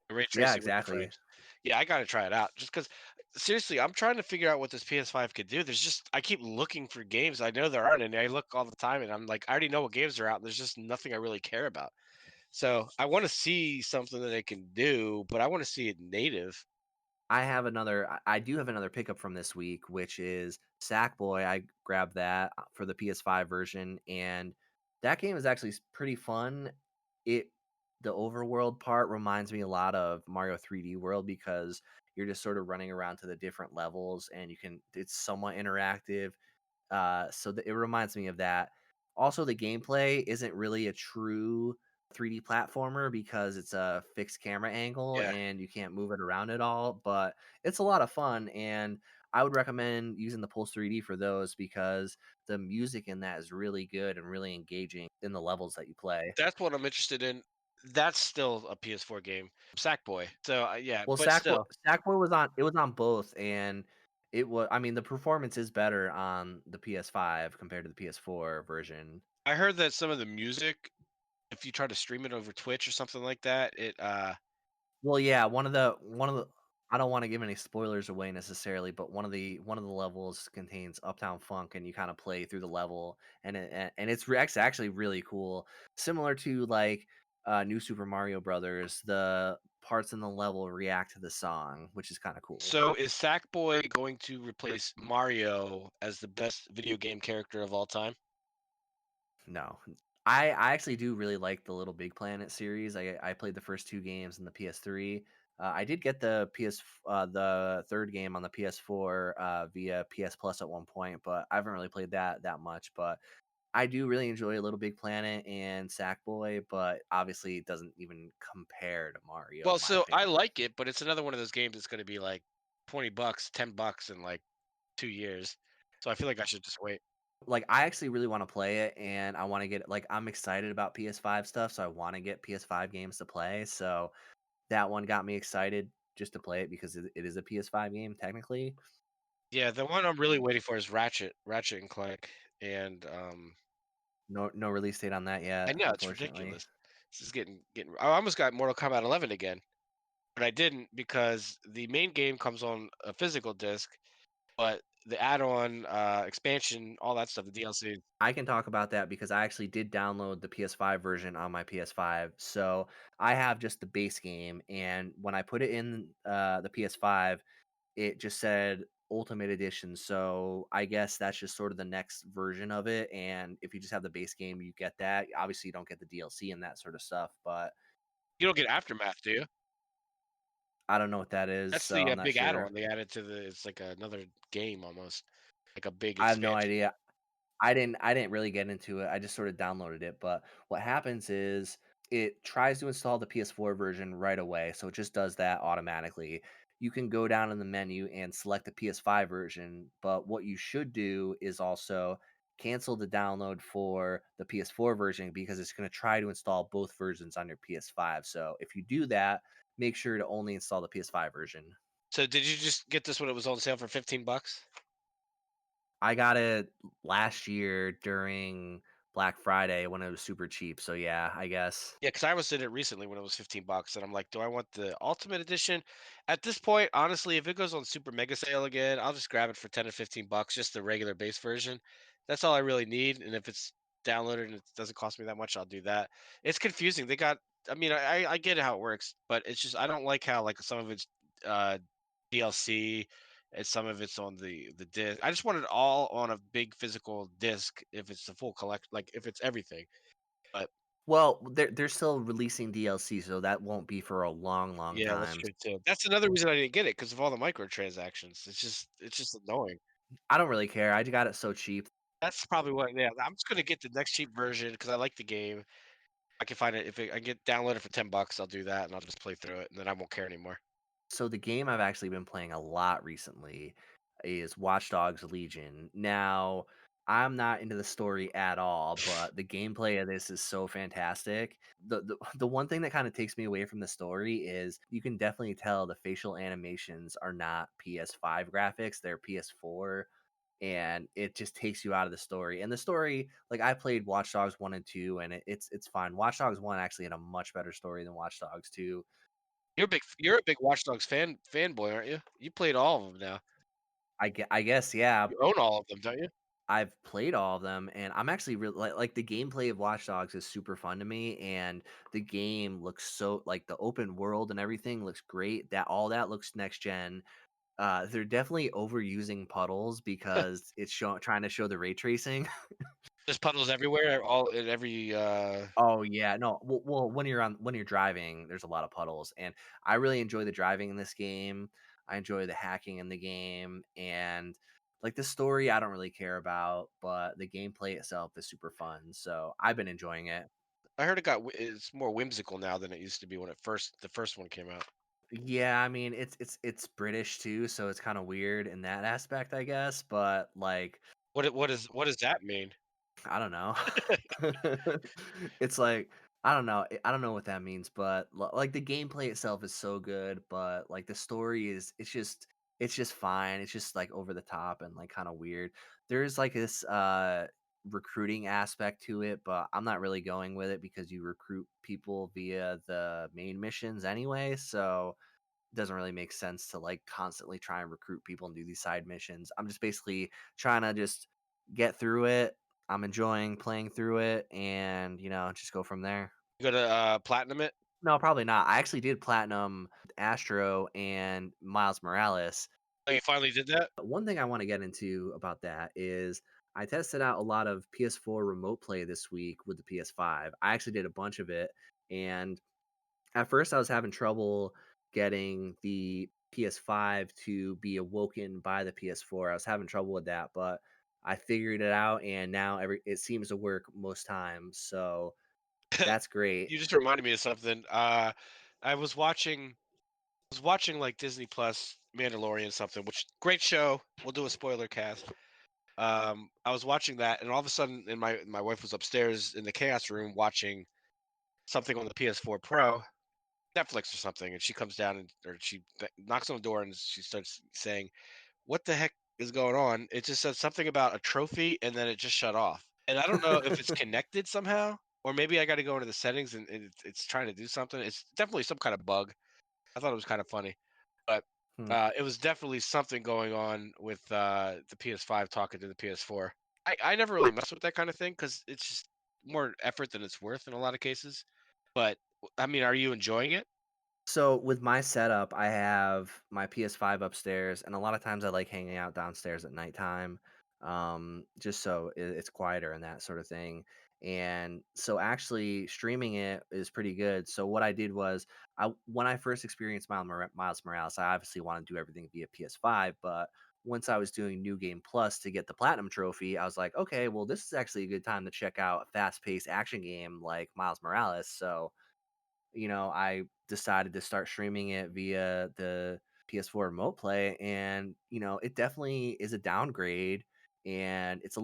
The ray Yeah, tracing with the exactly. frames. Yeah, I gotta try it out just because seriously, I'm trying to figure out what this PS5 could do. There's just I keep looking for games. I know there aren't any. I look all the time and I'm like, I already know what games are out, and there's just nothing I really care about. So I want to see something that they can do, but I want to see it native. I do have another pickup from this week, which is Sackboy. I grabbed that for the PS5 version, and that game is actually pretty fun. It The overworld part reminds me a lot of Mario 3D World because you're just sort of running around to the different levels, and it's somewhat interactive. It reminds me of that. Also, the gameplay isn't really a true 3D platformer because it's a fixed camera angle Yeah, and you can't move it around at all, but it's a lot of fun, and I would recommend using the Pulse 3D for those because the music in that is really good and really engaging in the levels that you play. that's what I'm interested in. That's still a PS4 game, Sackboy. So yeah, Well, but still, Sackboy was on both, and I mean, the performance is better on the PS5 compared to the PS4 version. I heard that some of the music, if you try to stream it over Twitch or something like that, it Well, yeah, one of the I don't wanna give any spoilers away necessarily, but one of the levels contains Uptown Funk, and you kinda play through the level, and it's actually really cool. Similar to, like, New Super Mario Brothers, the parts in the level react to the song, which is kinda cool. so is Sackboy going to replace Mario as the best video game character of all time? No. I actually do really like the Little Big Planet series. I played the first 2 games in the PS3. I did get the 3rd game on the PS4, via PS Plus at one point, but I haven't really played that much, but I do really enjoy Little Big Planet and Sackboy, but obviously it doesn't even compare to Mario Well, in my so I opinion. like it, but it's another one of those games that's going to be like $20, $10 in like 2 years. So I feel like I should just wait. Like, I actually really wanna play it, and I wanna get like, I'm excited about PS5 stuff, so I wanna get PS5 games to play, so that one got me excited just to play it because it is a PS5 game technically. Yeah, the one I'm really waiting for is Ratchet and Clank, and No release date on that I yet, know it's unfortunately. ridiculous. This is getting. I almost got Mortal Kombat 11 again, but I didn't because the main game comes on a physical disc, but the add-on expansion, all that stuff, the DLC. I can talk about that because I actually did download the PS5 version on my PS5. So I have just the base game, and when I put it in the PS5, it just said Ultimate Edition. So I guess that's just sort of the next version of it. And if you just have the base game, you get that. Obviously, you don't get the DLC and that sort of stuff, but You don't get Aftermath, do you? I don't know what that is, That's so the I'm not big sure. add-on they added to the. It's like another game almost, like a big I have no expansion. idea. I didn't really get into it. I just sort of downloaded it, but what happens is it tries to install the PS4 version right away, so it just does that automatically. You can go down in the menu and select the PS5 version, but what you should do is also cancel the download for the PS4 version because it's going to try to install both versions on your PS5. So if you do that, make sure to only install the PS5 version. So did you just get this when it was on sale for $15? I got it last year during Black Friday when it was super cheap, so yeah, I guess. Yeah, because I was in it recently when it was $15, and I'm like, do I want the Ultimate Edition? At this point, honestly, if it goes on Super Mega Sale again, I'll just grab it for 10 or $15, just the regular base version. That's all I really need. And if it's downloaded and it doesn't cost me that much, I'll do that. It's confusing. I mean, I get how it works, but it's just I don't like how like some of it's uh, DLC and some of it's on the disc. I just want it all on a big physical disc if it's the full collect, like if it's everything. Well, they're still releasing DLC, so that won't be for a long, long Yeah, that's time. true too. That's another reason I didn't get it because of all the microtransactions. It's just annoying. I don't really care. I got it so cheap. That's probably what. Yeah, I'm just gonna get the next cheap version because I like the game. I can find it if I get download it for $10. I'll do that and I'll just play through it, and then I won't care anymore. So the game I've actually been playing a lot recently is Watch Dogs Legion. Now, I'm not into the story at all, but the gameplay of this is so fantastic. The one thing that kind of takes me away from the story is you can definitely tell the facial animations are not PS5 graphics, they're PS4, and it just takes you out of the story. And the story, like I played Watch Dogs 1 and 2 and it's fine. Watch Dogs 1 actually had a much better story than Watch Dogs 2. You're a big Watch Dogs fanboy, aren't you? You played all of them now. I guess, yeah. You own all of them, don't you? I've played all of them, and I'm actually really like the gameplay of Watch Dogs is super fun to me, and the game looks so like the open world and everything looks great. That all that looks next gen. They're definitely overusing puddles because it's trying to show the ray tracing. There's puddles everywhere, all in every. Oh yeah, no. Well, when you're driving, there's a lot of puddles, and I really enjoy the driving in this game. I enjoy the hacking in the game, and like the story, I don't really care about, but the gameplay itself is super fun. So I've been enjoying it. I heard it's more whimsical now than it used to be when the first one came out. Yeah, I mean it's British too, so it's kind of weird in that aspect, I guess. But like What does that mean? I don't know. It's like I don't know what that means, but like the gameplay itself is so good, but like the story is it's just fine. It's just like over the top and like kind of weird. There's like this recruiting aspect to it, but I'm not really going with it because you recruit people via the main missions anyway, so doesn't really make sense to like constantly try and recruit people and do these side missions. I'm just basically trying to just get through it. I'm enjoying playing through it and, just go from there. You go to platinum it. No, probably not. I actually did platinum Astro and Miles Morales. Oh, you finally did that. But one thing I want to get into about that is I tested out a lot of PS4 remote play this week with the PS5. I actually did a bunch of it, and at first, I was having trouble getting the PS5 to be awoken by the PS4. I was having trouble with that, but I figured it out, and now it seems to work most times. So that's great. You just reminded me of something. I was watching like Disney Plus Mandalorian something, which great show. We'll do a spoiler cast. I was watching that, and all of a sudden, my wife was upstairs in the chaos room watching something on the PS4 Pro, Netflix or something, and she comes down or she knocks on the door and she starts saying, "What the heck is going on?" It just said something about a trophy, and then it just shut off. And I don't know if it's connected somehow, or maybe I got to go into the settings and it's trying to do something. It's definitely some kind of bug. I thought it was kind of funny, but Hmm. it was definitely something going on with the PS5 talking to the PS4. I never really mess with that kind of thing because it's just more effort than it's worth in a lot of cases. But I mean, are you enjoying it? So with my setup, I have my PS5 upstairs, and a lot of times I like hanging out downstairs at nighttime, just so it's quieter and that sort of thing. And so actually streaming it is pretty good. So what I did was, when I first experienced Miles Morales, I obviously want to do everything via PS5, but once I was doing New Game Plus to get the platinum trophy, I was like, okay, well, this is actually a good time to check out a fast-paced action game like Miles Morales. So I decided to start streaming it via the PS4 Remote Play, and it definitely is a downgrade, and it's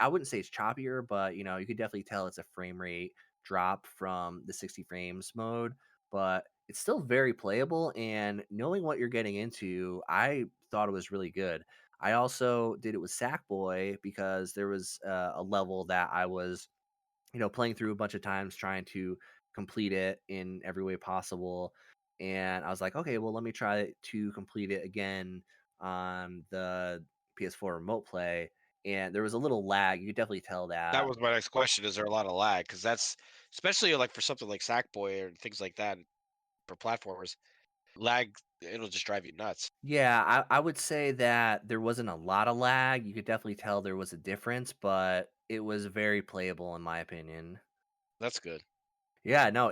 I wouldn't say it's choppier, but you could definitely tell it's a frame rate drop from the 60 frames mode, but it's still very playable, and knowing what you're getting into, I thought it was really good. I also did it with Sackboy because there was a level that I was playing through a bunch of times trying to complete it in every way possible. And I was like, okay, well, let me try to complete it again on the PS4 Remote Play. And there was a little lag. You could definitely tell That that. was my next question. Is there a lot of lag? Because that's especially like for something like Sackboy or things like that for platformers, lag it'll just drive you nuts. Yeah, I would say that there wasn't a lot of lag. You could definitely tell there was a difference, but it was very playable in my opinion. That's good. Yeah, no,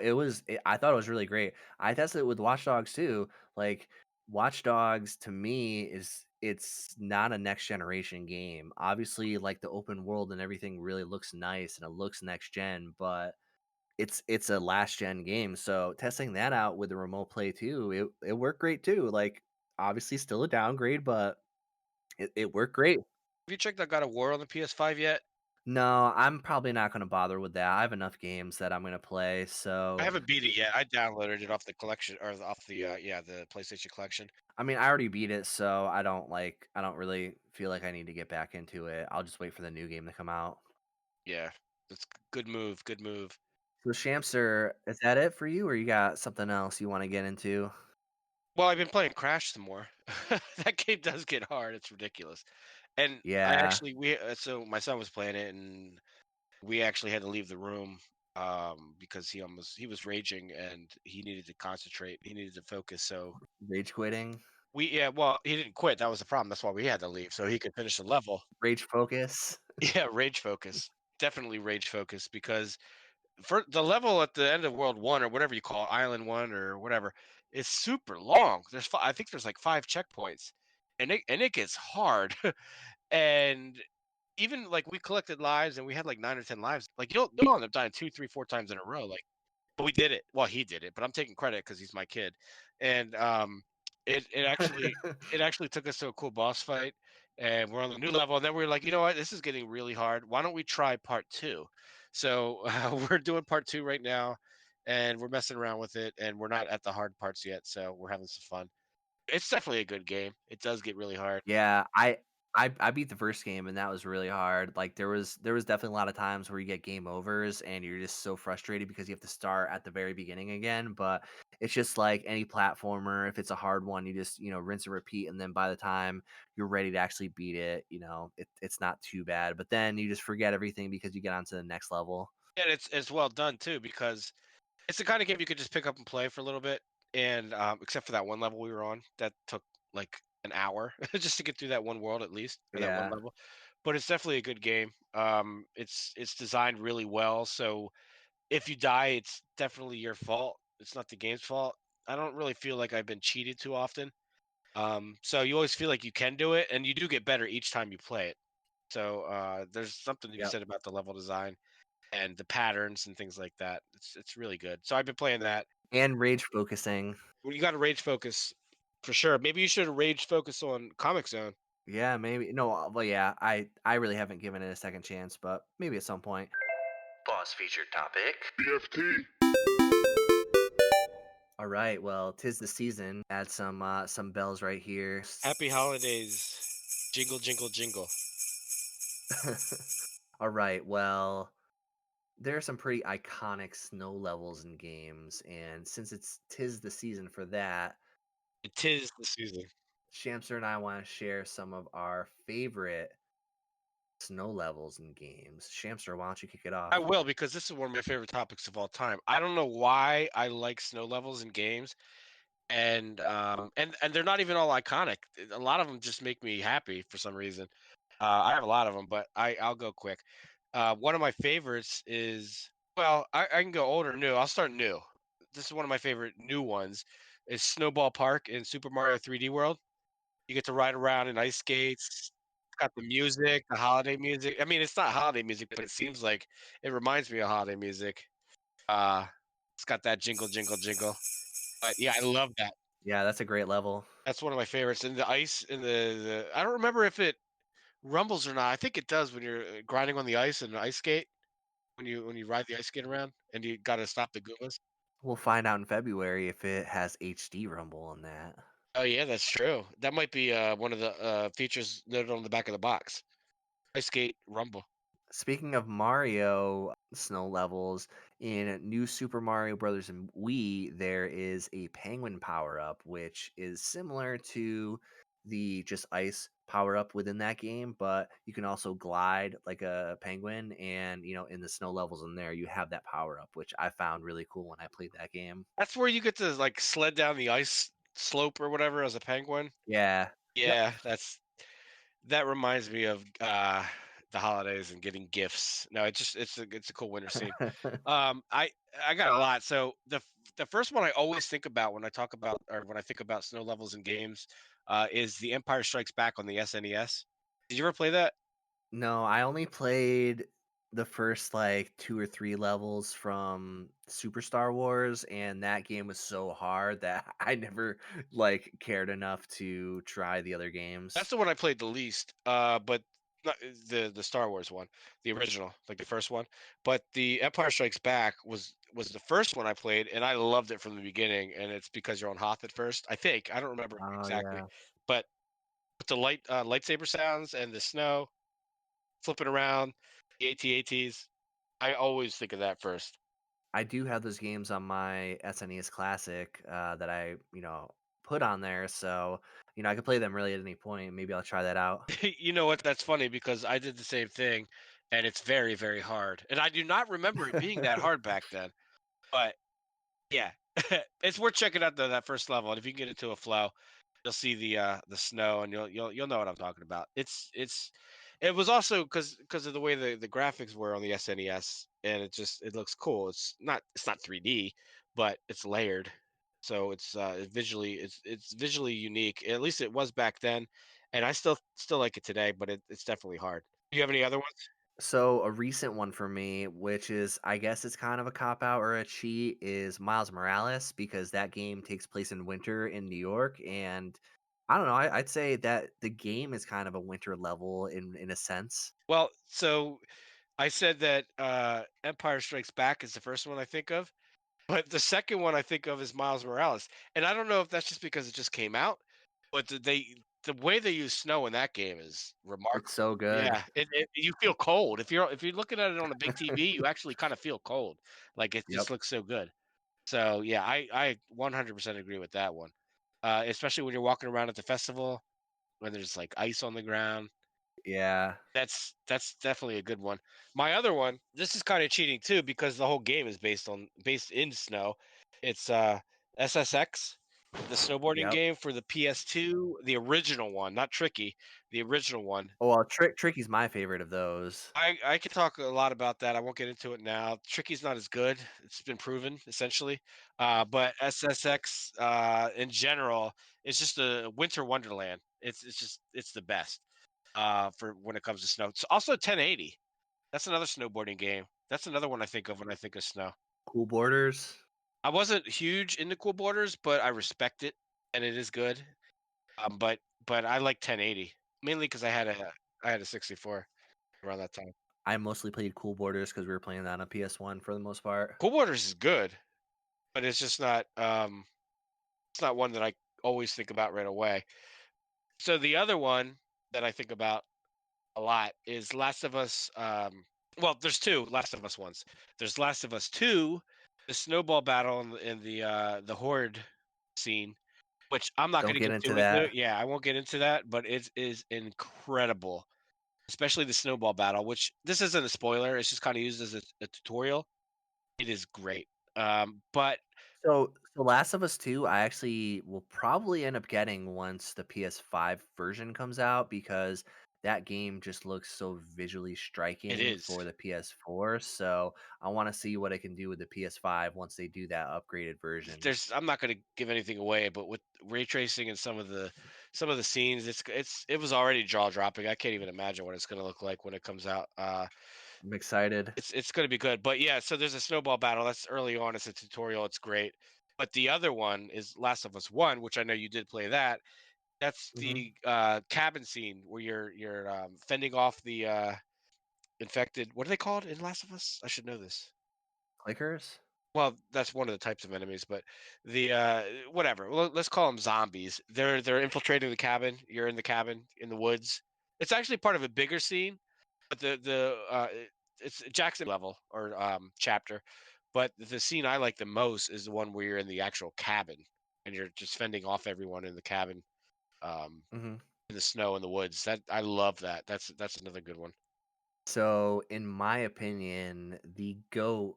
I thought it was really great. I tested it with Watch Dogs too. Like, Watch Dogs to me it's not a next generation game. Obviously, like, the open world and everything really looks nice and it looks next gen, but it's a last gen game. So testing that out with the remote play too, it worked great too. Like, obviously still a downgrade, but it worked great. Have you checked out God of War on the PS5 yet? No, I'm probably not gonna bother with that. I have enough games that I'm gonna play, I so haven't beat it yet. I downloaded it off the collection or off the yeah, the PlayStation collection. I mean, I already beat it, so I don't really feel like I need to get back into it. I'll just wait for the new game to come out. Yeah. That's good move, good move. So Shamster, is that it for you, or you got something else you wanna get into? Well, I've been playing Crash some more. That game does get hard. It's ridiculous. And I Yeah, actually we so my son was playing it and we actually had to leave the room because he was raging and he needed to concentrate. He needed to focus. So rage quitting, we yeah, well, he didn't quit. That was the problem. That's why we had to leave so he could finish the level. rage focus. Yeah, rage focus. Definitely rage focus because for the level at the end of World 1 or whatever you call it, Island 1 or whatever, is super long. I think there's like 5 checkpoints, and it gets hard. And even, like, we collected lives and we had, like, 9 or 10 lives, like, you'll end up dying 2, 3, 4 times in a row, like but we did it. Well, he did it, but I'm taking credit because he's my kid. And, it actually took us to a cool boss fight, and we're on the new level, and then we were like, "You know what? This is getting really hard. Why don't we try part 2?" So, we're doing part 2 right now, and we're messing around with it, and we're not at the hard parts yet, so we're having some fun. It's definitely a good game. It does get really hard. Yeah, I beat the first game and that was really hard. Like there was definitely a lot of times where you get game overs and you're just so frustrated because you have to start at the very beginning again. But it's just like any platformer. If it's a hard one, you just rinse and repeat, and then by the time you're ready to actually beat it, it's not too bad. But then you just forget everything because you get onto the next level. And it's well done too because it's the kind of game you could just pick up and play for a little bit, and, except for that one level we were on, that took, like, an hour just to get through that one world at least, or that one Yeah. level, but it's definitely a good game. It's designed really well, so if you die, it's definitely your fault, it's not the game's fault. I don't really feel like I've been cheated too often, so you always feel like you can do it, and you do get better each time you play it. So, there's something to be Yep. said about the level design and the patterns and things like that. It's really good. So I've been playing that. And rage focusing. Well, you got to rage focus for sure. Maybe you should rage focus on Comic Zone. Yeah, maybe. No, well, yeah. I really haven't given it a second chance, but maybe at some point. Boss featured topic. BFT. All right, well, 'tis the season. Add some bells right here. Happy holidays, jingle jingle jingle. All right, well, there are some pretty iconic snow levels in games, and since it's 'tis the season for that, It is the season. Shamster and I want to share some of our favorite snow levels in games. Shamster, why don't you kick it I off? will because this is one of my favorite topics of all time. I don't know why I like snow levels in games, and they're not even all iconic. A lot of them just make me happy for some reason. I have a lot of them, but I'll go quick. One of my favorites is well, I can go old or new. I'll start new. This is one of my favorite new ones. Is Snowball Park in Super Mario 3D World. You get to ride around in ice skates. It's got the music, the holiday music. I mean, it's not holiday music, but it seems like it reminds me of holiday music. Uh, it's got that jingle, jingle, jingle. But yeah, I love that. Yeah, that's a great level. That's one of my favorites. And the ice and the I don't remember if it rumbles or not. I think it does when you're grinding on the ice and the ice skate when you ride the ice skate around and you got to stop the Goombas. We'll find out in February if it has HD rumble on that. Oh yeah, that's true. That might be one of the features noted on the back of the box. Ice skate rumble. Speaking of Mario snow levels, in New Super Mario Brothers and Wii, there is a penguin power up, which is similar to the just ice power up within that game, but you can also glide like a penguin. And, in the snow levels in there, you have that power up, which I found really cool when I played that game. That's where you get to like sled down the ice slope or whatever as a penguin. Yeah. Yep. Yeah, that reminds me of the holidays and getting gifts. No, it's a cool winter scene. Um, I I got a lot. So the first one I always think about when I talk about or when I think about snow levels in games, is the Empire Strikes Back on the SNES. Did you ever play that? No, I only played the first like 2 or 3 levels from Super Star Wars, and that game was so hard that I never like cared enough to try the other That's games. the one I played the least. But not the Star Wars one, the original, like the first one. But the Empire Strikes Back was the first one I played, and I loved it from the beginning. And it's because you're on Hoth at first. I think I don't remember Oh exactly, yeah. but with the lightsaber sounds and the snow flipping around, the AT-ATs, I always think of that first. I do have those games on my SNES Classic, that I, put on there, so, I could play them really at any point. Maybe I'll try that out. You know what? That's funny because I did the same thing, and it's very, very hard. And I do not remember it being that hard back then. But yeah, it's worth checking out that first level, and if you can get into a flow, you'll see the snow, and you'll know what I'm talking about. It was also because of the way the graphics were on the SNES, and it looks cool. It's not 3D, but it's layered, so it's visually unique. At least it was back then, and I still like it today, but it's definitely hard. Do you have any other ones? So, a recent one for me, which is I guess it's kind of a cop out or a cheat, is Miles Morales because that game takes place in winter in New York, and I don't know, I'd say that the game is kind of a winter level in a sense. Well, so I said that Empire Strikes Back is the first one I think of. But the second one I think of is Miles Morales, and I don't know if that's just because it just came out, but the way they use snow in that game is It's remarkable. so good. Yeah, you feel cold if you're looking at it on a big TV, you actually kind of feel cold, like it just Yep. looks so good. So yeah, I 100% agree with that one, especially when you're walking around at the festival when there's like ice on the ground. Yeah. That's definitely a good one. My other one, this is kind of cheating too because the whole game is based in snow. It's SSX, the snowboarding Yep. game for the PS2, the original one, not Tricky, the original one. Oh, well, Tricky's my favorite of those. I could talk a lot about that. I won't get into it now. Tricky's not as good. It's been proven essentially. But SSX in general is just a winter wonderland. It's the best for when it comes to snow. It's also 1080. That's another snowboarding game. That's another one I think of when I think of snow. Cool Borders. I wasn't huge into Cool Borders, but I respect it and it is good. But I like 1080 mainly because I had a 64 around that time. I mostly played Cool Borders because we were playing that on PS1 for the most part. Cool Borders is good, but it's not one that I always think about right away. So the other one that I think about a lot is Last of Us. Well, there's two Last of Us ones. There's Last of Us 2, the snowball battle in the horde scene, which I'm not Don't going to get get into too into. that. Yeah, I won't get into that, but it is incredible, especially the snowball battle. Which this isn't a spoiler; it's just kind of used as a tutorial. It is great. But So Last of Us 2, I actually will probably end up getting once the PS5 version comes out because that game just looks so visually it striking is. for the PS4. So I want to see what it can do with the PS5 once they do that upgraded version. I'm not going to give anything away, but with ray tracing and some of the scenes, it was already jaw dropping. I can't even imagine what it's going to look like when it comes out. I'm excited. It's going to be good. But yeah, so there's a snowball battle. That's early on. It's a tutorial. It's great. But the other one is Last of Us One, which I know you did play that. That's Hmm. the cabin scene where you're fending off the infected. What are they called in Last of Us? I should know this. Clickers? Well, that's one of the types of enemies, but the whatever. Well, let's call them zombies. They're infiltrating the cabin. You're in the cabin in the woods. It's actually part of a bigger scene, but it's Jackson level or chapter. But the scene I like the most is the one where you're in the actual cabin and you're just fending off everyone in the cabin, um, Hmm. in the snow in the woods. That I love that. That's another good one. So, in my opinion, the GOAT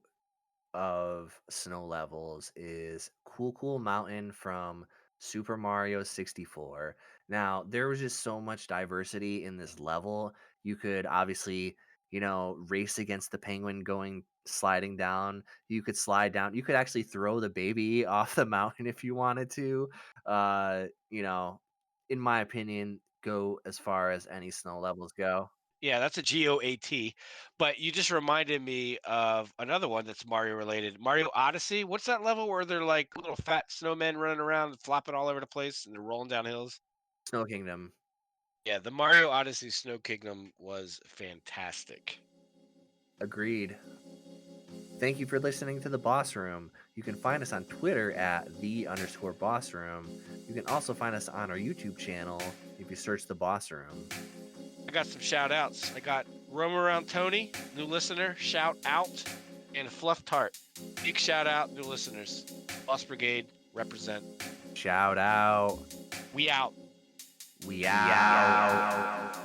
of snow levels is Cool Cool Mountain from Super Mario 64. Now, there was just so much diversity in this level. You could obviously, race against the penguin going sliding down. You could slide down. You could actually throw the baby off the mountain if you wanted to. Uh, you know, in my opinion, go as far as any snow levels go. Yeah, that's a GOAT. But you just reminded me of another one that's Mario related. Mario Odyssey. What's that level where they're like little fat snowmen running around, flopping all over the place, and they're rolling down hills? Snow Kingdom. Yeah, the Mario Odyssey Snow Kingdom was fantastic. Agreed. Thank you for listening to the Boss Room. You can find us on Twitter at @the_Boss Room. You can also find us on our YouTube channel if you search the Boss Room. I got some shout outs. I got Roam Around Tony, new listener, shout out, and Fluff Tart. Big shout out, new listeners. Boss Brigade, represent. Shout out. We out. We out.